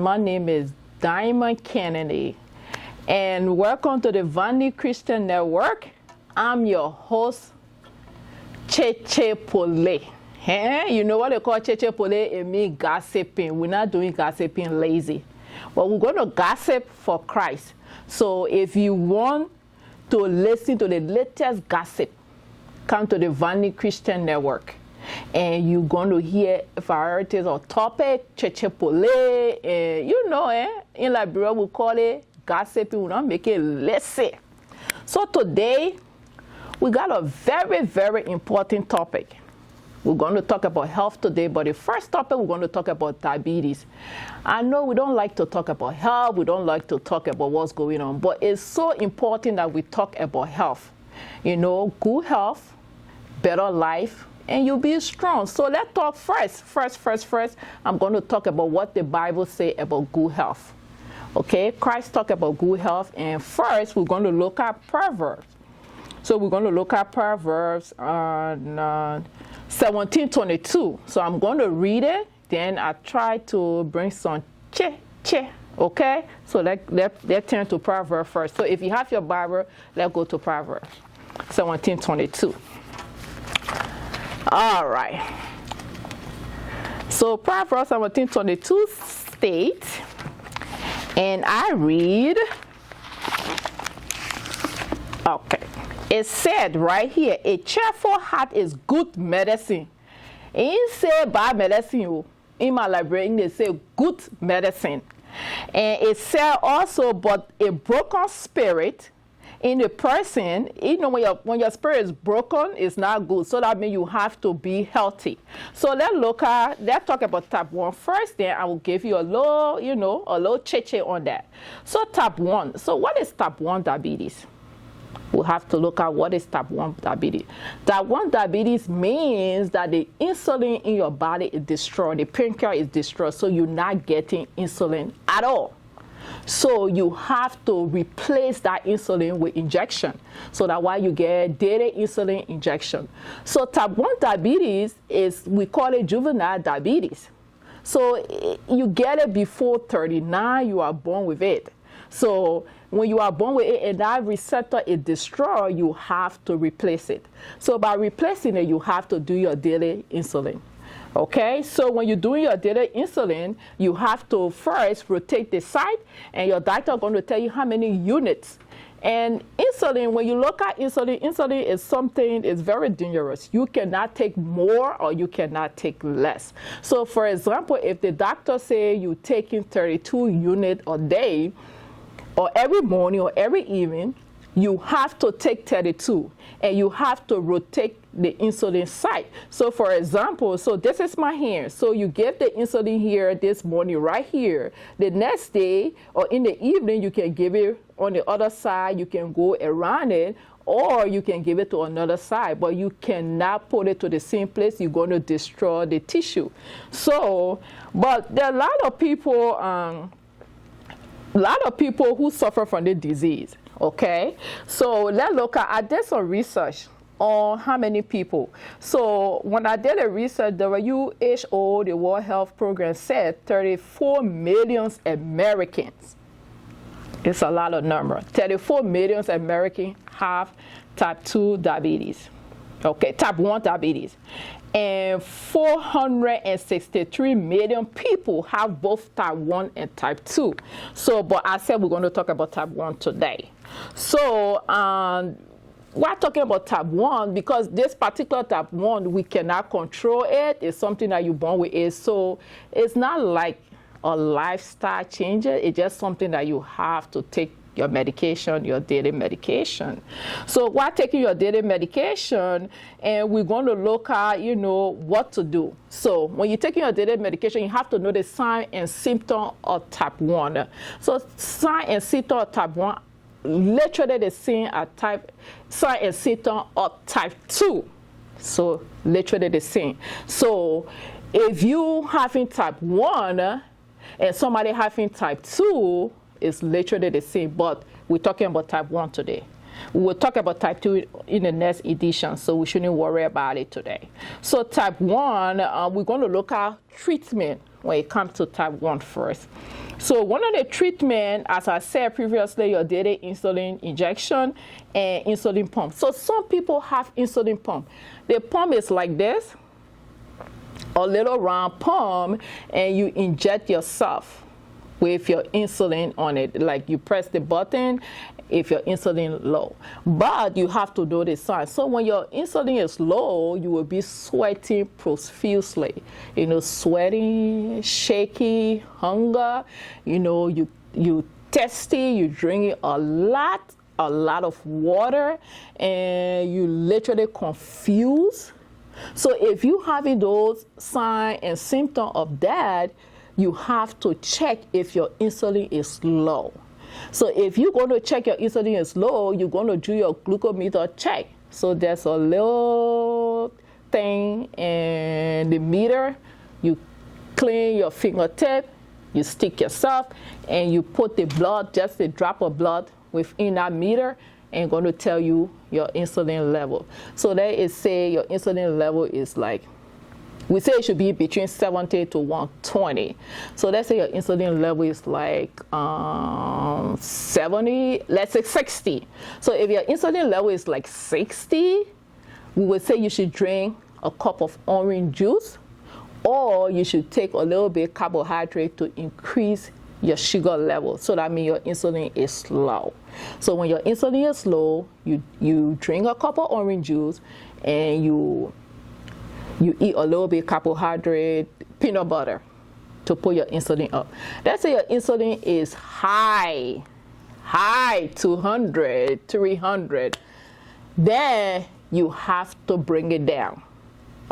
My name is Diamond Kennedy, and welcome to the Vandy Christian Network. I'm your host, Cheycheypoly. You know what they call Cheycheypoly? It means gossiping. We're not doing gossiping lazy, but we're going to gossip for Christ. So if you want to listen to the latest gossip, come to the Vandy Christian Network. And you're going to hear varieties of topic, Cheycheypoly, and in Liberia we call it gossiping. We don't make it lazy. So today, we got a very, very important topic. We're going to talk about health today, but the first topic we're going to talk about diabetes. I know we don't like to talk about health, we don't like to talk about what's going on, but it's so important that we talk about health. Good health, better life, and you'll be strong. So let's talk first. I'm going to talk about what the Bible says about good health. Okay, Christ talked about good health, and first we're going to look at Proverbs. So we're going to look at Proverbs on 17:22. So I'm going to read it, then I try to bring some okay? So let's turn to Proverbs first. So if you have your Bible, let's go to Proverbs 17:22. All right. So Proverbs 17:22 states, and I read, okay. It said right here, a cheerful heart is good medicine. It didn't say bad medicine. In my library, they say good medicine. And it said also, but a broken spirit in the person, when your spirit is broken, it's not good. So that means you have to be healthy. So let's talk about type 1 first, then I will give you a little cheychey on that. So type 1. So what is type 1 diabetes? We'll have to look at what is type 1 diabetes. Type 1 diabetes means that the insulin in your body is destroyed. The pancreas is destroyed, so you're not getting insulin at all. So you have to replace that insulin with injection. So that's why you get daily insulin injection. So type 1 diabetes we call it juvenile diabetes. So you get it before 39, you are born with it. So when you are born with it and that receptor is destroyed, you have to replace it. So by replacing it, you have to do your daily insulin. Okay, so when you're doing your daily insulin, you have to first rotate the site, and your doctor is going to tell you how many units. And insulin, when you look at insulin is something, it's very dangerous. You cannot take more or you cannot take less. So for example, if the doctor say you're taking 32 units a day, or every morning or every evening, you have to take 32, and you have to rotate the insulin site. So for example, so this is my hand. So you give the insulin here this morning right here. The next day or in the evening, you can give it on the other side. You can go around it, or you can give it to another side, but you cannot put it to the same place. You're going to destroy the tissue. So, but there are a lot of people who suffer from the disease. Okay, so let's look at, I did some research on how many people. So when I did the research, the WHO, the World Health Program, said 34 million Americans. It's a lot of number. 34 million Americans have type 2 diabetes. Okay, type 1 diabetes. And 463 million people have both type 1 and type 2. So, but I said we're going to talk about type 1 today. So, we're talking about type 1 because this particular type 1, we cannot control it. It's something that you're born with it. So, it's not like a lifestyle changer. It's just something that you have to take your medication, your daily medication. So while taking your daily medication, and we're going to look at, what to do. So when you're taking your daily medication, you have to know the sign and symptom of type 1. So sign and symptom of type 1, literally the same as sign and symptom of type 2. So literally the same. So if you having type 1 and somebody having type 2, it's literally the same, but we're talking about type 1 today. We will talk about type 2 in the next edition, so we shouldn't worry about it today. So type 1, we're going to look at treatment when it comes to type 1 first. So one of the treatment, as I said previously, your daily insulin injection and insulin pump. So some people have insulin pump. The pump is like this, a little round pump, and you inject yourself with your insulin on it. Like you press the button if your insulin low. But you have to do the sign. So when your insulin is low, you will be sweating profusely. You know, sweating, shaky, hunger. You know, you thirsty, you drinking a lot of water, and you literally confused. So if you having those signs and symptoms of that, you have to check if your insulin is low. So if you're going to check your insulin is low, you're going to do your glucometer check. So there's a little thing in the meter. You clean your fingertip, you stick yourself, and you put the blood, just a drop of blood within that meter, and going to tell you your insulin level. So that is say your insulin level is like, we say it should be between 70 to 120. So let's say your insulin level is like 70, let's say 60. So if your insulin level is like 60, we would say you should drink a cup of orange juice, or you should take a little bit carbohydrate to increase your sugar level. So that means your insulin is low. So when your insulin is low, you drink a cup of orange juice, and you eat a little bit carbohydrate, peanut butter to put your insulin up. Let's say your insulin is high, 200, 300. Then you have to bring it down,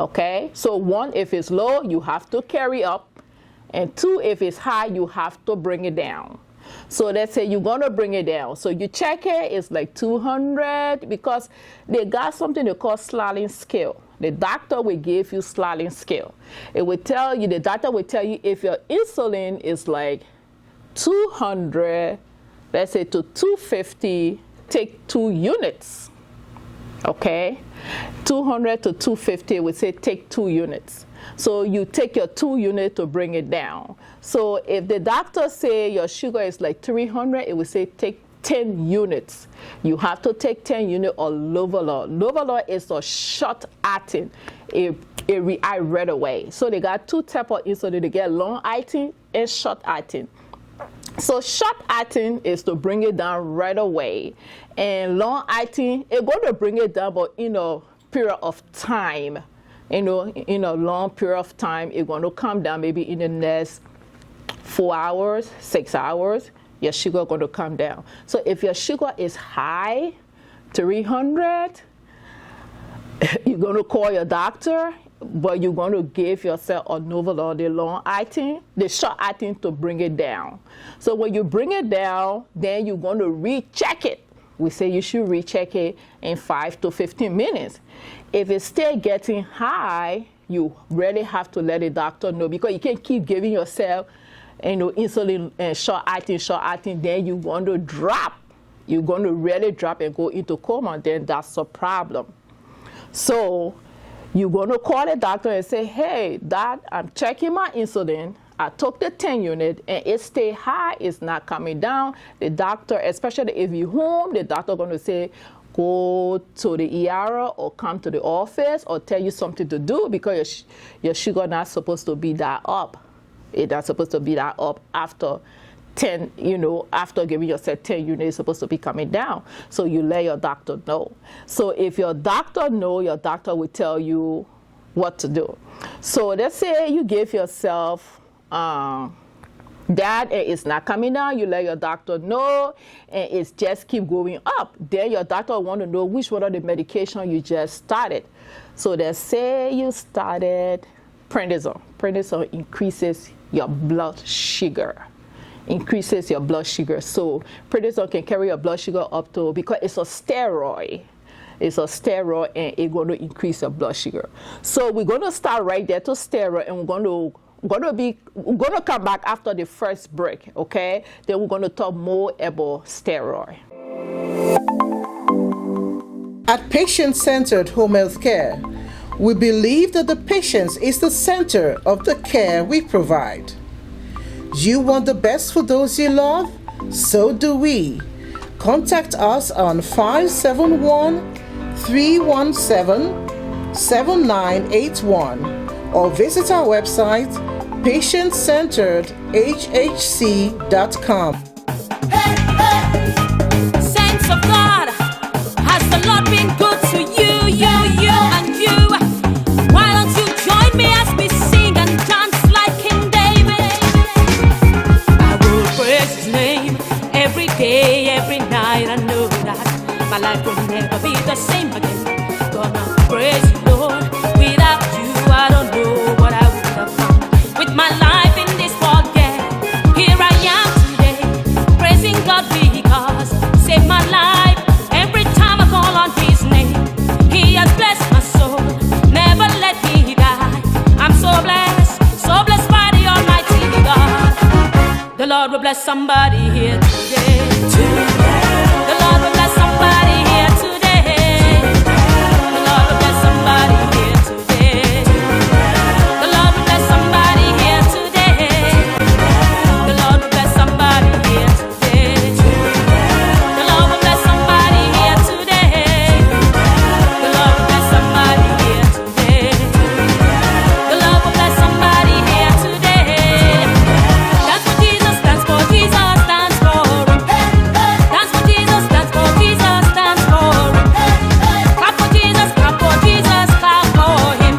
okay? So one, if it's low, you have to carry up. And two, if it's high, you have to bring it down. So let's say you're going to bring it down. So you check it, it's like 200, because they got something they call sliding scale. The doctor will give you sliding scale. It will tell you, the doctor will tell you if your insulin is like 200, let's say to 250, take 2 units. Okay? 200 to 250, we say take 2 units. So you take your 2 units to bring it down. So if the doctor say your sugar is like 300, it will say take 10 units. You have to take 10 units of Lovalor. Lovalor is a short-acting. I read away. So they got 2 types of insulin. They get long-acting and short-acting. So short-acting is to bring it down right away. And long-acting, it's going to bring it down, but in a period of time. You know, in a long period of time, it's going to come down maybe in the next 4 hours, 6 hours. Your sugar going to come down. So if your sugar is high, 300, you're going to call your doctor, but you're going to give yourself a Novolor, the long-acting, the short-acting, to bring it down. So when you bring it down, then you're going to recheck it. We say you should recheck it in 5 to 15 minutes. If it's still getting high, you really have to let the doctor know, because you can't keep giving yourself insulin and short-acting, then you're going to drop. You're going to really drop and go into coma, then that's a problem. So you're going to call the doctor and say, hey, Doc, I'm checking my insulin. I took the 10 unit and it stay high, it's not coming down. The doctor, especially if you're home, the doctor going to say, go to the ER or come to the office or tell you something to do, because your sugar not supposed to be that up. It's not supposed to be that up after 10, after giving yourself 10 units, it's supposed to be coming down. So you let your doctor know. So if your doctor know, your doctor will tell you what to do. So let's say you give yourself that and it's not coming down, you let your doctor know, and it's just keep going up. Then your doctor want to know which one of the medication you just started. So let's say you started prednisone. Prednisone increases your blood sugar. So prednisone can carry your blood sugar up to, because it's a steroid. It's a steroid, and it's going to increase your blood sugar. So we're going to start right there to steroid, and we're going to come back after the first break, okay? Then we're going to talk more about steroid. At patient-centered home health care, we believe that the patient is the center of the care we provide. You want the best for those you love? So do we. Contact us on 571-317-7981 or visit our website patientcenteredhhc.com. Saints of God, has the Lord been good to you, and you? Why don't you join me as we sing and dance like King David? I will praise His name every day, every night. I know that my life will never be the same again. Gonna praise you, Lord. Without you, I don't know what I would have done with my life in this world. Yeah, here I am today, praising God because saved my life. Every time I call on His name, He has blessed my soul, never let me die. I'm so blessed by the Almighty God. The Lord will bless somebody here today. The Lord will bless somebody here today. The Lord will bless somebody here today. The Lord will bless somebody here today. The Lord will bless somebody here today. The Lord will bless somebody here today. The Lord will bless somebody here today. The Lord will bless somebody here today. Dance for Jesus, dance for Jesus, dance for Him. Dance for Jesus, dance for Jesus, dance for Him. Clap for Jesus, clap for Jesus, clap for Him.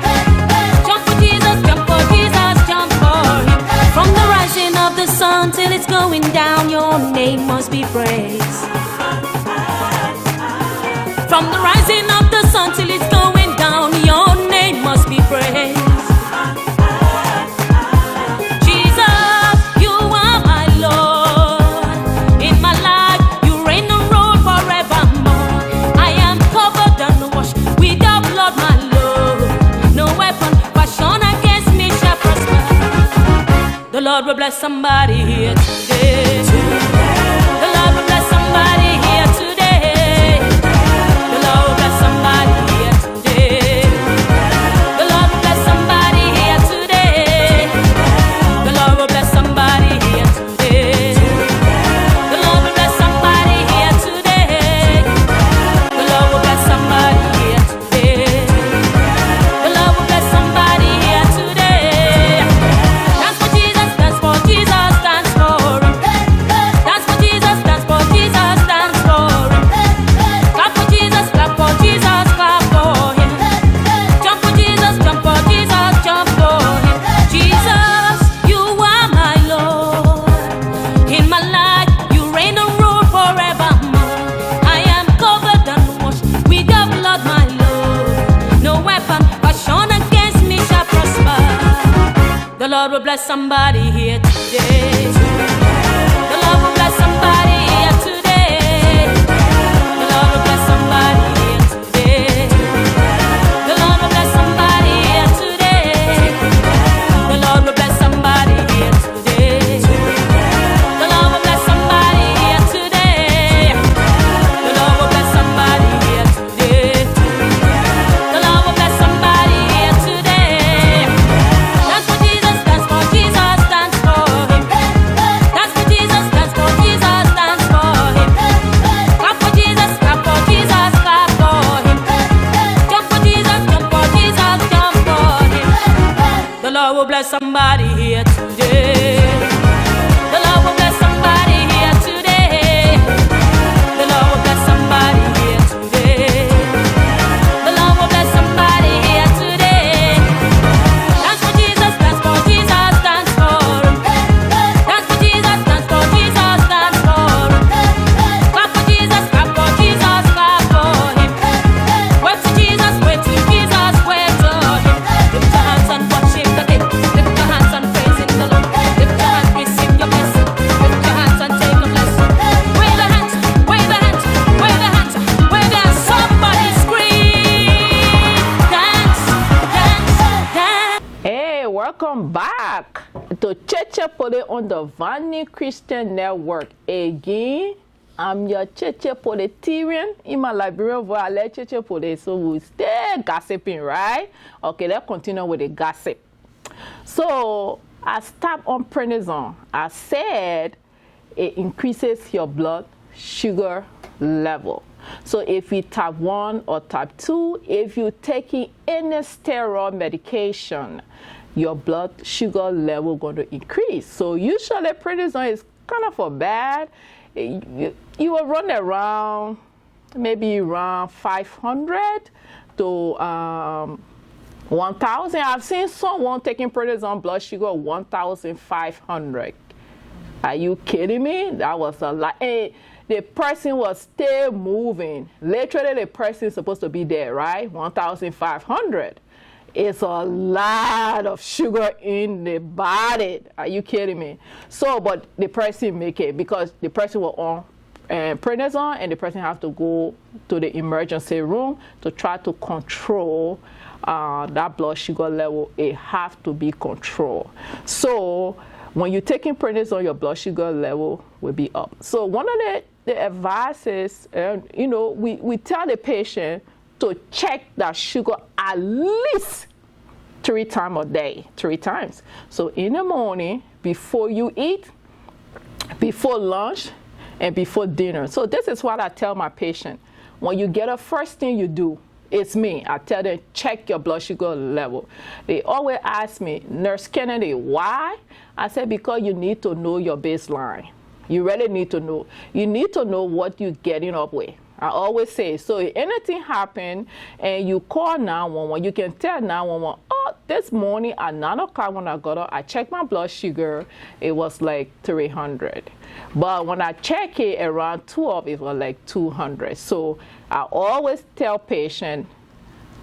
Jump for Jesus, jump for Jesus, jump for Him. From the rising of the sun till it's going down, your name must be praised. From the rising of the sun till it's going down, your name must be praised. Jesus, you are my Lord. In my life, you reign and rule forevermore. I am covered and washed with the blood, my Lord. No weapon fashioned against me shall prosper. The Lord will bless somebody here today. The Lord will bless somebody here today. The Lord will bless somebody here today. The Lord will bless somebody here today. The Lord will bless somebody here today. The Lord will bless somebody here today. The Lord will bless somebody here today. The Lord will bless somebody here today. Dance for Jesus, dance for Jesus, dance for Him. Dance for Jesus, dance for Jesus, dance for Him. Clap for Jesus, clap for Jesus, clap for Him. Jump for Jesus, jump for Jesus, jump for Him. Jesus, you are my Lord. In my life, you reign and rule forevermore. I am covered and washed with the blood, my Lord. No weapon fashioned against me shall prosper. The Lord will bless somebody here today. The Lord will bless somebody here today. The Lord will bless somebody here today. The Lord will bless somebody here today. The Lord will bless somebody here today. The Lord will bless somebody here today. The Lord will bless somebody here today. The Lord will bless somebody here today. Dance for Jesus, dance for Jesus, dance for Him. Dance for Jesus, dance for Jesus, dance for Him. Clap for Jesus, clap for Jesus, clap for Him. Jump for Jesus, jump for Jesus, jump for Him. The Lord will bless somebody here today. The Lord will bless somebody here today. The Lord will bless somebody here today. The Lord will bless somebody here today. Dance for Jesus, dance for Jesus, dance for Him. Dance for Jesus, dance for Jesus, dance for Him. Clap for Jesus, clap for Jesus, clap for Him. Wave to Jesus, wave to Jesus, wave to Him. Lift your hands and worship the King. Lift your hands and praise in the Lord. Lift your hands, receive your blessing. Lift your hands and take a blessing. Wave the hands, wave the hands, wave the hands, wave the hands. Somebody scream, dance, dance, dance. Hey, welcome back to Cheycheypoly on the Vanny Christian Network. Again, I'm your Cheycheypolyterian. In my Liberian voice, I like Cheycheypoly, so we'll stay gossiping, right? Okay, let's continue with the gossip. So, I stopped on prednisone. I said it increases your blood sugar level. So if you type 1 or type 2, if you're taking any steroid medication, your blood sugar level going to increase. So usually prednisone is kind of for bad. You will run around maybe around 500 to 1,000. I've seen someone taking prednisone blood sugar 1,500. Are you kidding me? That was a lot. And the person was still moving. Literally, the person is supposed to be there, right? 1,500. It's a lot of sugar in the body. Are you kidding me? So, but the person make it because the person was on prednisone, and the person have to go to the emergency room to try to control that blood sugar level. It have to be controlled. So when you're taking prednisone, your blood sugar level will be up. So one of the advice is, we tell the patient to check that sugar at least 3 times a day, 3 times. So in the morning, before you eat, before lunch, and before dinner. So this is what I tell my patient. When you get up, first thing you do, it's me. I tell them, check your blood sugar level. They always ask me, Nurse Kennedy, why? I said, because you need to know your baseline. You really need to know. You need to know what you're getting up with. I always say, so if anything happen and you call 911, you can tell 911, oh, this morning at 9 o'clock when I got up, I checked my blood sugar, it was like 300. But when I check it around 12, it was like 200. So I always tell patients,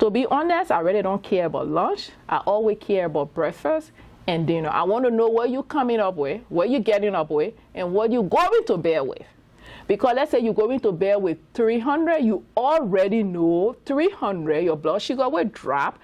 to be honest, I really don't care about lunch. I always care about breakfast and dinner. I want to know what you're coming up with, what you're getting up with, and what you're going to bed with. Because let's say you're going to bed with 300, you already know 300, your blood sugar will drop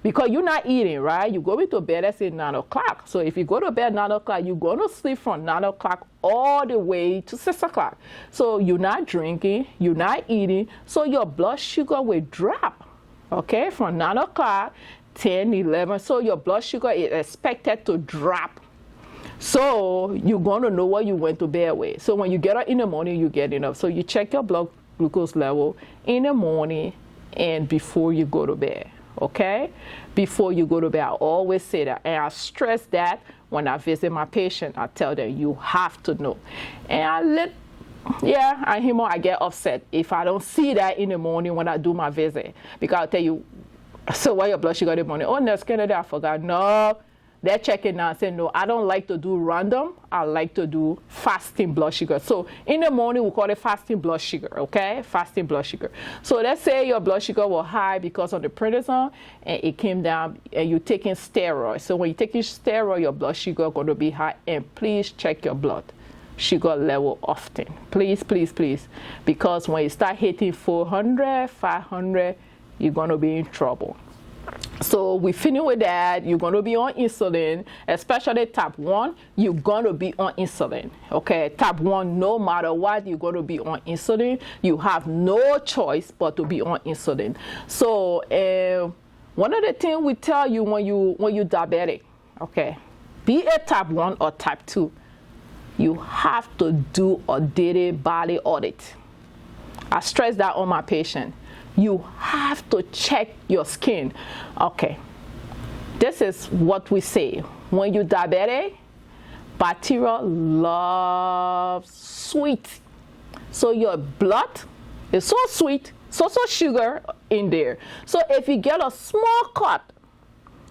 because you're not eating, right? You're going to bed, let's say 9 o'clock. So if you go to bed 9 o'clock, you're going to sleep from 9 o'clock all the way to 6 o'clock. So you're not drinking, you're not eating, so your blood sugar will drop, okay, from 9 o'clock, 10, 11. So your blood sugar is expected to drop. So you're going to know what you went to bed with. So when you get up in the morning, you get enough. So you check your blood glucose level in the morning and before you go to bed, okay? Before you go to bed, I always say that. And I stress that when I visit my patient. I tell them, you have to know. And I get upset if I don't see that in the morning when I do my visit. Because I'll tell you, so what your blood sugar in the morning? Oh, Nurse Kennedy, I forgot. No. They're checking now and saying, no, I don't like to do random. I like to do fasting blood sugar. So in the morning, we call it fasting blood sugar, okay? Fasting blood sugar. So let's say your blood sugar was high because of the prednisone, and it came down, and you're taking steroids. So when you're taking steroids, your blood sugar is going to be high. And please check your blood sugar level often. Please, please, please. Because when you start hitting 400, 500, you're going to be in trouble. So we finish with that. You're going to be on insulin, especially type 1. You're going to be on insulin, okay? Type 1, no matter what, you're going to be on insulin. You have no choice but to be on insulin. So one of the things we tell you when you're diabetic, okay, be it type 1 or type 2, you have to do a daily body audit. I stress that on my patient. You have to check your skin. Okay, this is what we say. When you're diabetic, bacteria love sweet. So your blood is so sweet, so sugar in there. So if you get a small cut,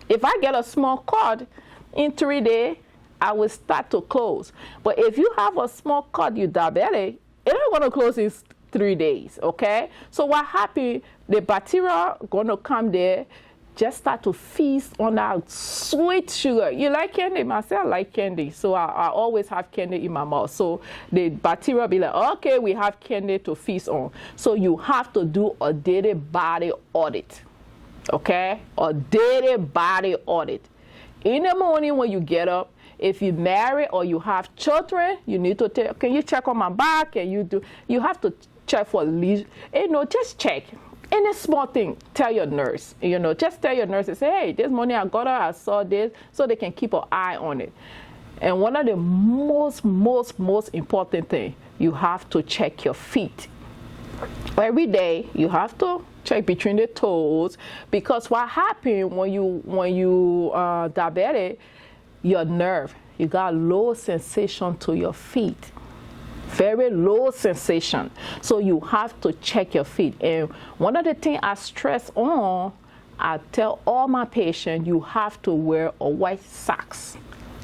if I get a small cut, in 3 days, I will start to close. But if you have a small cut, you're diabetic, it's not going to close in 3 days, okay? So what happened, the bacteria going to come there, just start to feast on that sweet sugar. You like candy? Myself, I like candy. So I always have candy in my mouth. So the bacteria be like, okay, we have candy to feast on. So you have to do a daily body audit, okay? A daily body audit. In the morning when you get up, if you're married or you have children, you need to tell, can you check on my back? And you have to check for lesions. Just check. Any small thing, tell your nurse. Just tell your nurse and say, hey, this morning I got her, I saw this, so they can keep an eye on it. And one of the most important things, you have to check your feet. Every day, you have to check between the toes, because what happens when you diabetic, your nerve, you got low sensation to your feet. Very low sensation. So you have to check your feet. And one of the things I stress on, I tell all my patients, you have to wear a white socks.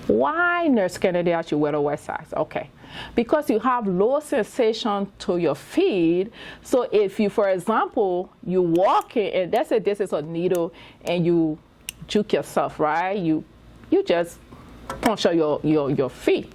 Why, Nurse Kennedy, I should wear a white socks? Okay. Because you have low sensation to your feet. So if you, for example, you walk in, and let's say this is a needle, and you juke yourself, right? You just puncture your feet.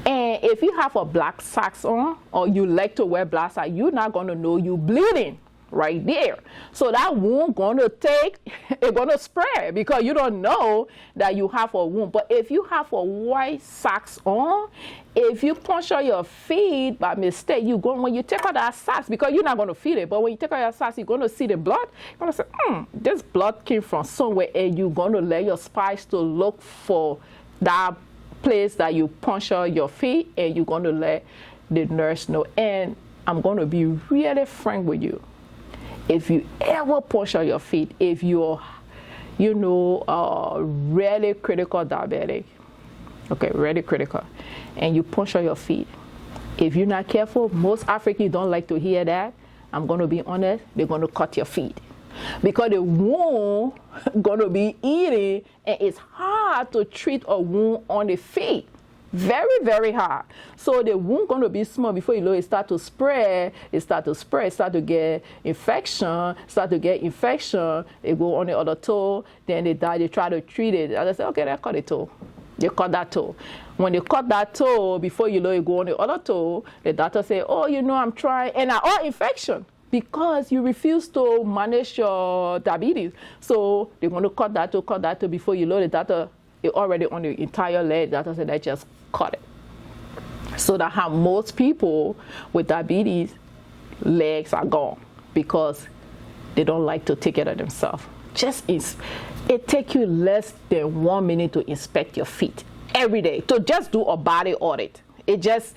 And if you have a black socks on, or you like to wear black socks, you're not going to know you bleeding right there. So that wound it's going to spread, because you don't know that you have a wound. But if you have a white socks on, if you puncture your feet by mistake, when you take out that socks, because you're not going to feel it, but when you take out your socks, you're going to see the blood. You're going to say, this blood came from somewhere, and you're going to let your spies to look for that place that you puncture your feet, and you're going to let the nurse know. And I'm going to be really frank with you. If you ever puncture your feet, if you're, really critical diabetic, okay, really critical, and you puncture your feet, if you're not careful, most Africans don't like to hear that. I'm going to be honest, they're going to cut your feet. Because the wound going to be eating, and it's hard to treat a wound on the feet. Very, very hard. So the wound going to be small. Before you know it start to spread, start to get infection, they go on the other toe, then they die, they try to treat it. And they say, okay, they cut the toe. They cut that toe. When they cut that toe, before you know it go on the other toe, the doctor say, oh, I'm trying, and all infection, because you refuse to manage your diabetes. So they're going to cut that toe, before you know the doctor is already on the entire leg. The doctor said, they just cut it. So that how most people with diabetes, legs are gone, because they don't like to take care of themselves. It takes you less than 1 minute to inspect your feet every day, to just do a body audit. It just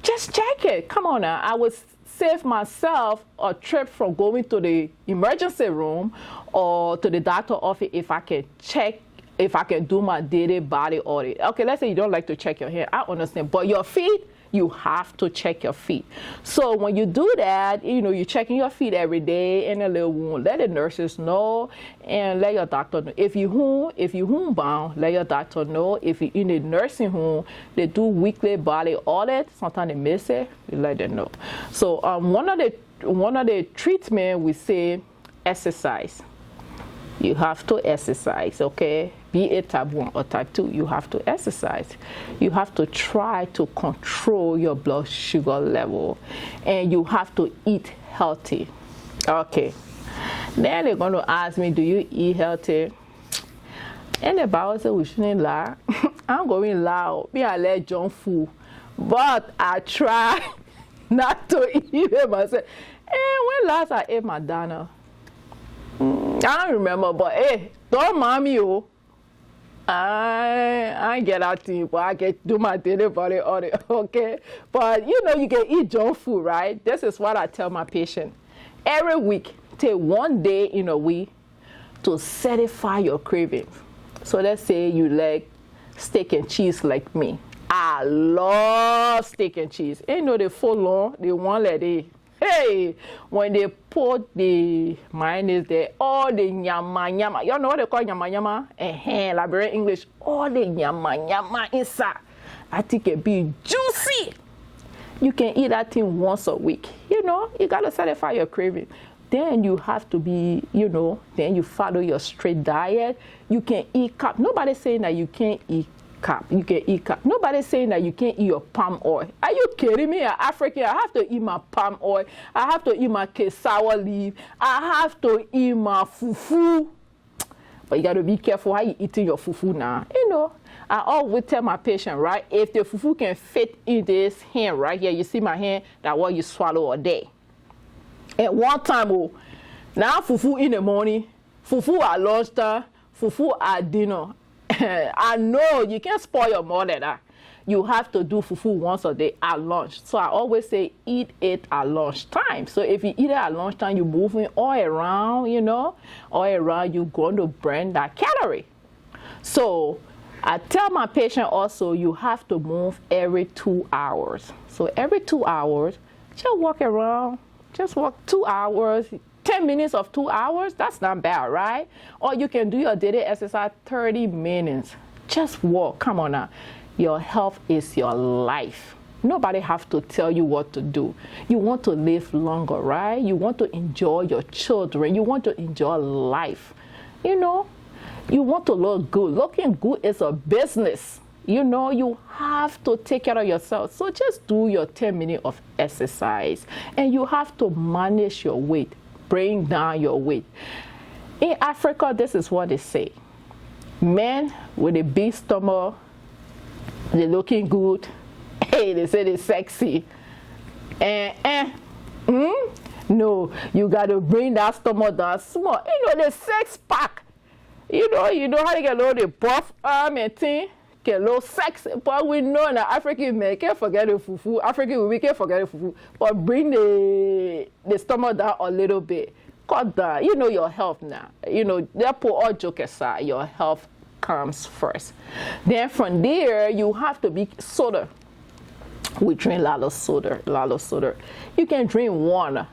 check it. Come on now. I would save myself a trip from going to the emergency room or to the doctor's office if I can do my daily body audit. Okay, let's say you don't like to check your hair. I understand. But your feet, you have to check your feet. So when you do that, you're checking your feet every day in a little wound. Let the nurses know, and let your doctor know. If you home bound, let your doctor know. If you're in a nursing home, they do weekly body audit. Sometimes they miss it. You let them know. So one of the treatment, we say exercise. You have to exercise, okay? Be it type 1 or type 2, you have to exercise. You have to try to control your blood sugar level, and you have to eat healthy. Okay. Then they're going to ask me, do you eat healthy? And the Bible says we shouldn't lie. I'm going loud. I like junk food, but I try not to eat it myself. And when last I ate my dinner, I don't remember, but hey, don't mind me, oh. I get out to you, but I get do my daily body audit, okay? But you can eat junk food, right? This is what I tell my patient. Every week, take 1 day in a week to satisfy your cravings. So let's say you like steak and cheese like me. I love steak and cheese. They full long, they want like they. Hey, when they put the mayonnaise there, all the nyama, you know what they call nyama? Like English, all the nyama inside. I think it be juicy. You can eat that thing once a week. You gotta satisfy your craving. Then you have to be, then you follow your straight diet. You can eat carb. Nobody's saying that you can't eat carb. You can eat carb. Nobody's saying that you can't eat your palm oil. Are you kidding me? I'm African. I have to eat my palm oil. I have to eat my cassava leaf. I have to eat my fufu. But you got to be careful how you eating your fufu now. I always tell my patient, right, if the fufu can fit in this hand right here, you see my hand, that's what you swallow a day. At one time, Now fufu in the morning, fufu at lunchtime, fufu at dinner. I know you can't spoil your mother that. You have to do fufu once a day at lunch. So I always say eat it at lunchtime. So if you eat it at lunchtime, you're moving all around, all around, you're going to burn that calorie. So I tell my patient also, you have to move every 2 hours. So every 2 hours, just walk around, just walk 2 hours, 10 minutes of 2 hours, that's not bad, right? Or you can do your daily exercise 30 minutes. Just walk, come on now. Your health is your life. Nobody have to tell you what to do. You want to live longer, right? You want to enjoy your children. You want to enjoy life. You want to look good. Looking good is a business. You have to take care of yourself. So just do your 10 minutes of exercise. And you have to manage your weight. Bring down your weight. In Africa, this is what they say. Men with a big stomach, they're looking good. Hey, they say they're sexy. No, you got to bring that stomach down small. The sex pack. You know how to get a little buff arm and thing, get a little sex. But we know that African men can't forget the fufu. African women can't forget the fufu. But bring the stomach down a little bit. Cut down. Your health now. Therefore, all joke aside, your health comes first. Then from there, you have to be soda. We drink a lot of soda. You can drink one.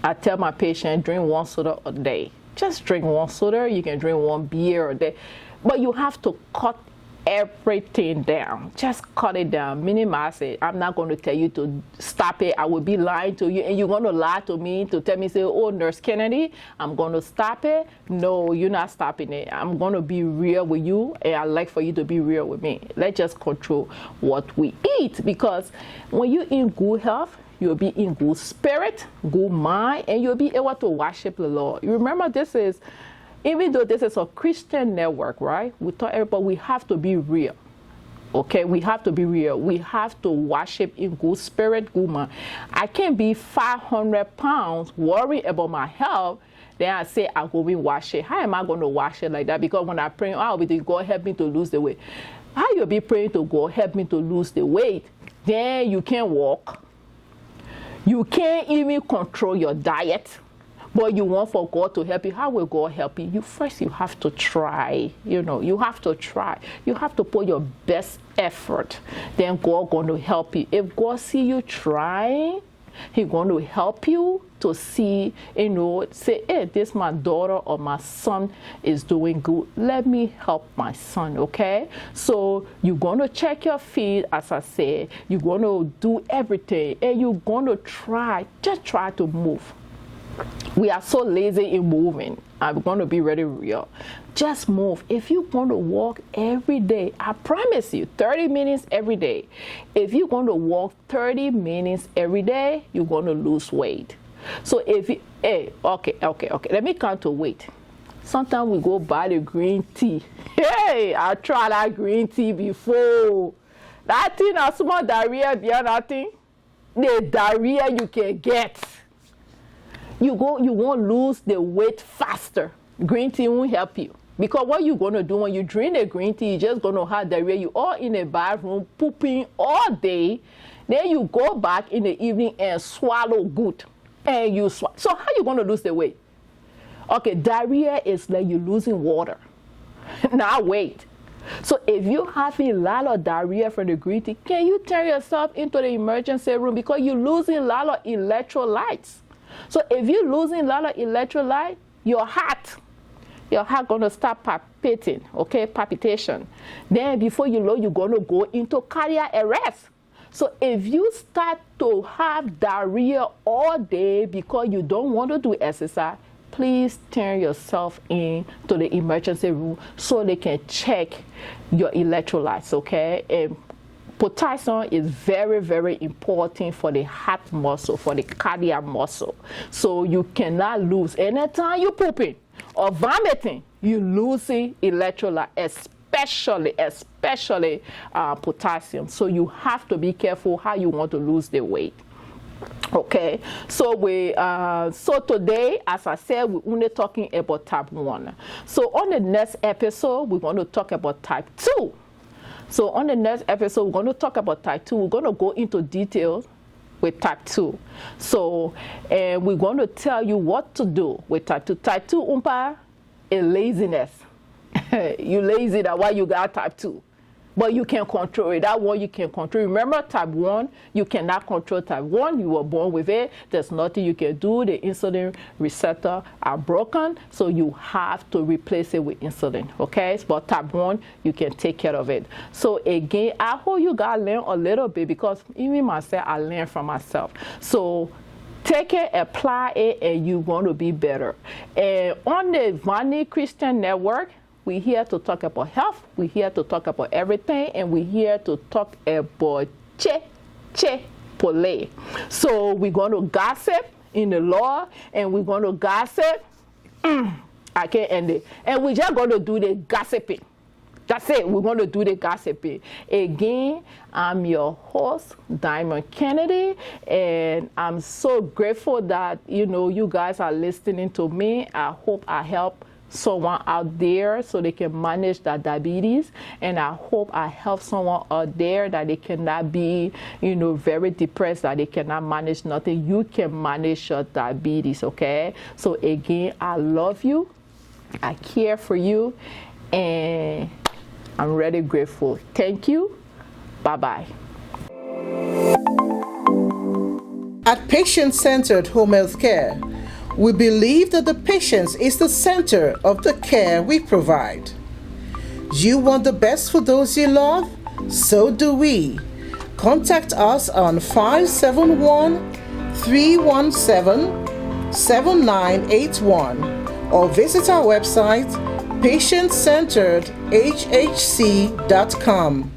I tell my patient, drink one soda a day. Just drink one soda. You can drink one beer a day. But you have to cut everything down. Just cut it down. Minimize it. I'm not going to tell you to stop it. I will be lying to you. And you're going to lie to me to tell me, say, oh, Nurse Kennedy, I'm going to stop it. No, you're not stopping it. I'm going to be real with you. And I'd like for you to be real with me. Let's just control what we eat. Because when you're in good health, you'll be in good spirit, good mind, and you'll be able to worship the Lord. You remember, even though this is a Christian network, right? We tell everybody we have to be real. Okay, we have to be real. We have to worship in good spirit, good mind. I can't be 500 pounds worried about my health. Then I say I go and wash it. How am I going to wash it like that? Because when I pray, God help me to lose the weight. How you be praying to God help me to lose the weight? Then you can't walk. You can't even control your diet, but you want for God to help you. How will God help you? First, you have to try. You have to try. You have to put your best effort. Then God going to help you. If God see you trying, He's going to help you to see, say, hey, this my daughter or my son is doing good. Let me help my son, okay? So you're going to check your feet, as I said. You're going to do everything. And you're going to just try to move. We are so lazy in moving. I'm going to be very real. Just move. If you're going to walk every day, I promise you, 30 minutes every day. If you're going to walk 30 minutes every day, you're going to lose weight. So if you, okay. Let me count to weight. Sometimes we go buy the green tea. Hey, I tried that green tea before. That thing has small diarrhea behind that thing. The diarrhea you can get. You won't lose the weight faster. Green tea won't help you. Because what you're going to do when you drink the green tea, you're just going to have diarrhea. You all in a bathroom pooping all day. Then you go back in the evening and swallow good. And you swallow. So how you going to lose the weight? Okay, diarrhea is like you're losing water. Now wait. So if you have a lot of diarrhea from the green tea, can you turn yourself into the emergency room? Because you're losing a lot of electrolytes. So if you're losing a lot of electrolyte, your heart going to start palpitating, okay, palpitation. Then before you know, you're going to go into cardiac arrest. So if you start to have diarrhea all day because you don't want to do exercise, please turn yourself in to the emergency room so they can check your electrolytes, okay? And potassium is very, very important for the heart muscle, for the cardiac muscle. So you cannot lose. Anytime you're pooping or vomiting, you're losing electrolyte, especially potassium. So you have to be careful how you want to lose the weight. Okay, so today, as I said, we're only talking about type 1. So on the next episode, we're going to talk about type 2. So on the next episode, we're going to talk about type 2. We're going to go into details with type 2. So, and we're going to tell you what to do with type 2. Type 2, umpa, is laziness. You lazy, that's why you got type 2. But you can control it. That one you can control. Remember, type 1, you cannot control type 1. You were born with it. There's nothing you can do. The insulin receptor are broken, so you have to replace it with insulin, okay? But type 1, you can take care of it. So again, I hope you guys learn a little bit, because even myself, I learned from myself. So take it, apply it, and you're going to be better. And on the Vani Christian Network, we're here to talk about health. We're here to talk about everything, and we're here to talk about Cheycheypoly. So we're going to gossip in the law, and we're going to gossip. I can't end it. And we're just going to do the gossiping. That's it. We're going to do the gossiping. Again, I'm your host, Diamond Kennedy, and I'm so grateful that, you guys are listening to me. I hope I help someone out there so they can manage their diabetes, and I hope I help someone out there that they cannot be, very depressed, that they cannot manage nothing. You can manage your diabetes, okay? So again, I love you, I care for you, and I'm really grateful. Thank you. Bye-bye. At Patient-Centered Home Health Care, we believe that the patient is the center of the care we provide. You want the best for those you love? So do we. Contact us on 571-317-7981 or visit our website patientcenteredhhc.com.